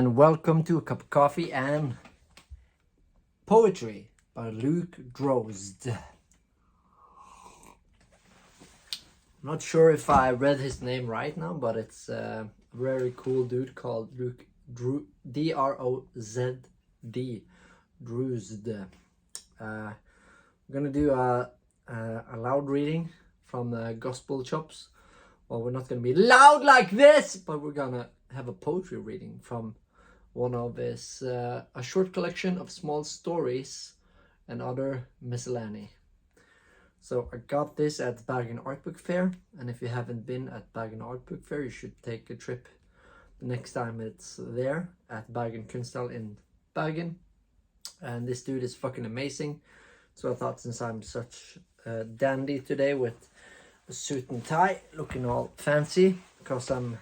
and welcome to A Cup of Coffee and Poetry by Luke Drozd. Not sure if I read his name right now, but it's a very cool dude called Luke D-R-O-Z-D, Drozd. We're gonna do a loud reading from the Gospel Chops. Well, we're not gonna be loud like this, but we're gonna have a poetry reading from one of his a short collection of small stories and other miscellany. So I got this at Bergen Art Book Fair, and if you haven't been at Bergen Art Book Fair, you should take a trip the next time it's there at Bergen Kunsthall in Bergen. And this dude is fucking amazing. So I thought, since I'm such a dandy today with a suit and tie, looking all fancy, because I'm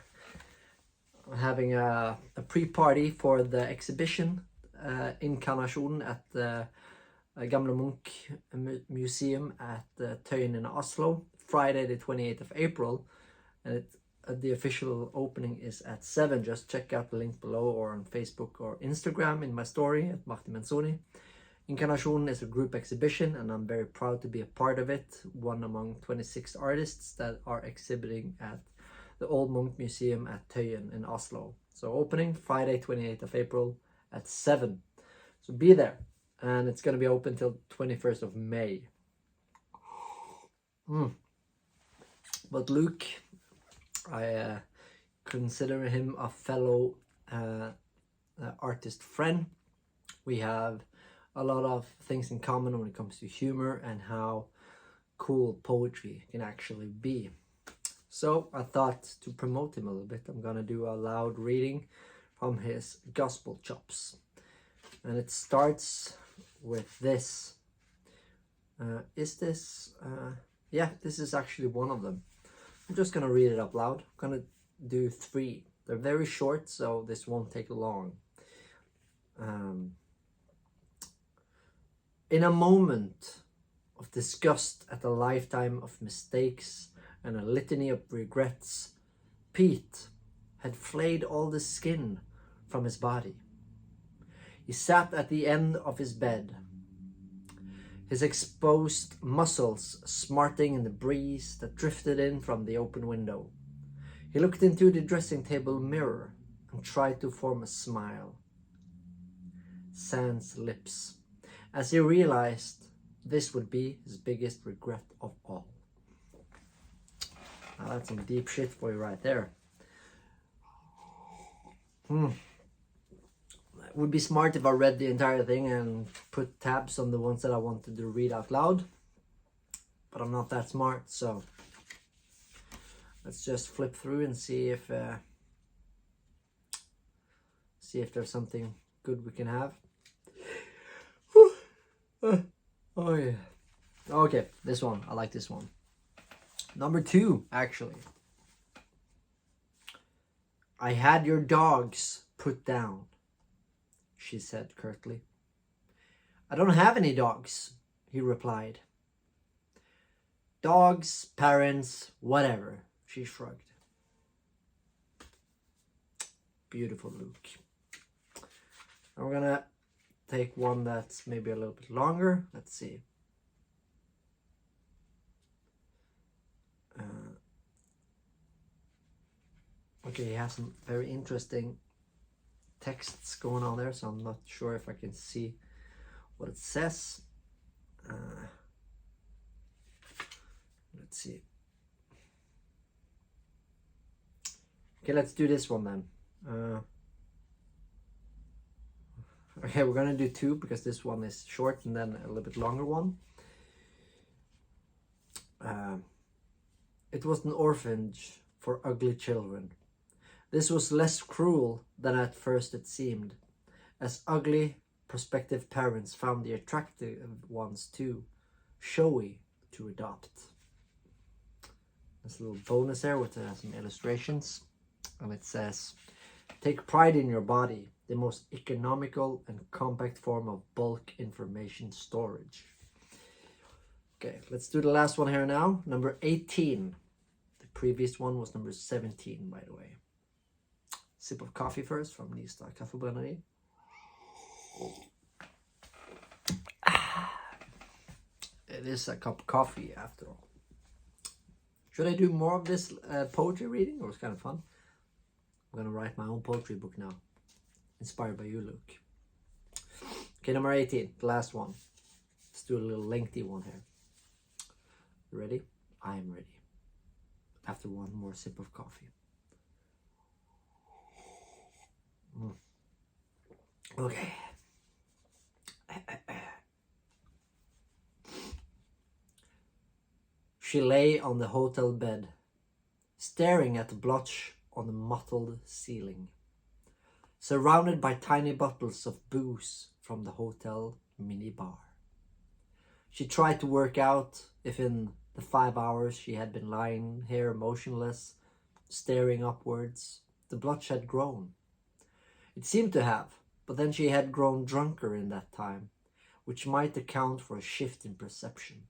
having a pre-party for the exhibition Incarnation at the Gamle Munch Museum at Tøyen in Oslo, Friday the 28th of April, and the official opening is at 7. Just check out the link below, or on Facebook or Instagram in my story at Martin Menzoni. Incarnation is a group exhibition, and I'm very proud to be a part of it, one among 26 artists that are exhibiting at the Old Munch Museum at Tøyen in Oslo. So opening Friday 28th of April at 7. So be there. And it's going to be open till 21st of May. But Luke, I consider him a fellow artist friend. We have a lot of things in common when it comes to humor and how cool poetry can actually be. So I thought, to promote him a little bit, I'm gonna do a loud reading from his Gospel Chops. And it starts with this. Yeah, this is actually one of them. I'm just gonna read it up loud. I'm gonna do 3. They're very short, so this won't take long. In a moment of disgust at a lifetime of mistakes and a litany of regrets, Pete had flayed all the skin from his body. He sat at the end of his bed, his exposed muscles smarting in the breeze that drifted in from the open window. He looked into the dressing table mirror and tried to form a smile. Sans lips, as he realized this would be his biggest regret of all. Now that's some deep shit for you right there. It would be smart if I read the entire thing and put tabs on the ones that I wanted to read out loud, but I'm not that smart, so let's just flip through and see if there's something good we can have. Oh yeah. Okay, this one. I like this one. Number 2, actually. I had your dogs put down, she said curtly. I don't have any dogs, he replied. Dogs, parents, whatever, she shrugged. Beautiful, Luke. And we're gonna take one that's maybe a little bit longer. Let's see. Okay, he has some very interesting texts going on there, so I'm not sure if I can see what it says. Let's see. Okay, let's do this one then. Okay, we're gonna do 2 because this one is short, and then a little bit longer one. It was an orphanage for ugly children. This was less cruel than at first it seemed, as ugly prospective parents found the attractive ones too showy to adopt. There's a little bonus there with some illustrations, and it says, take pride in your body, the most economical and compact form of bulk information storage. Okay, let's do the last one here now. Number 18. The previous one was number 17, by the way. sip of coffee first from Nystad Kaffebrenneri. It is a cup of coffee after all. Should I do more of this poetry reading? It was kind of fun. I'm gonna write my own poetry book now, inspired by you, Luke. Okay, number 18, the last one. Let's do a little lengthy one here. You ready? I am ready. After one more sip of coffee. Okay. She lay on the hotel bed, staring at the blotch on the mottled ceiling, surrounded by tiny bottles of booze from the hotel minibar. She tried to work out if in the 5 hours she had been lying here motionless, staring upwards, the blotch had grown. It seemed to have, but then she had grown drunker in that time, which might account for a shift in perception.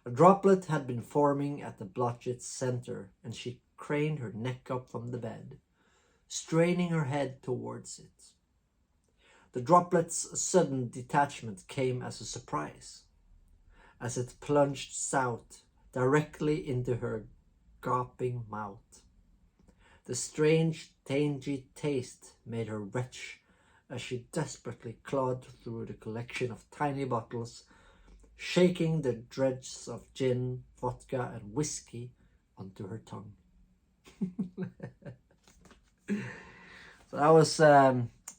A droplet had been forming at the blotch's center, and she craned her neck up from the bed, straining her head towards it. The droplet's sudden detachment came as a surprise, as it plunged south directly into her gaping mouth. The strange, tangy taste made her retch as she desperately clawed through the collection of tiny bottles, shaking the dregs of gin, vodka, and whiskey onto her tongue. So that was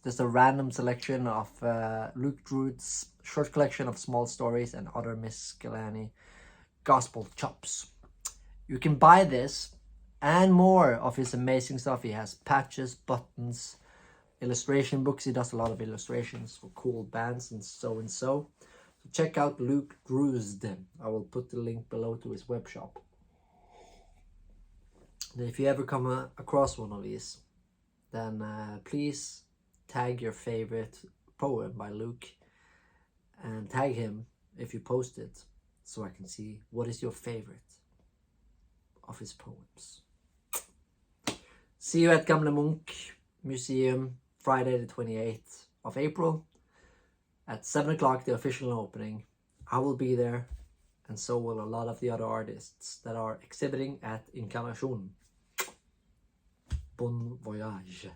just a random selection of Luke Drozd's short collection of small stories and other miscellany gospel chops. You can buy this and more of his amazing stuff. He has patches, buttons, illustration books. He does a lot of illustrations for cool bands and so. So check out Luke Drozd. I will put the link below to his web shop. And if you ever come across one of these, then please tag your favorite poem by Luke and tag him if you post it, so I can see what is your favorite of his poems. See you at Gamle Munch Museum Friday the 28th of April at 7 o'clock, the official opening. I will be there, and so will a lot of the other artists that are exhibiting at Incarnation. Bon voyage.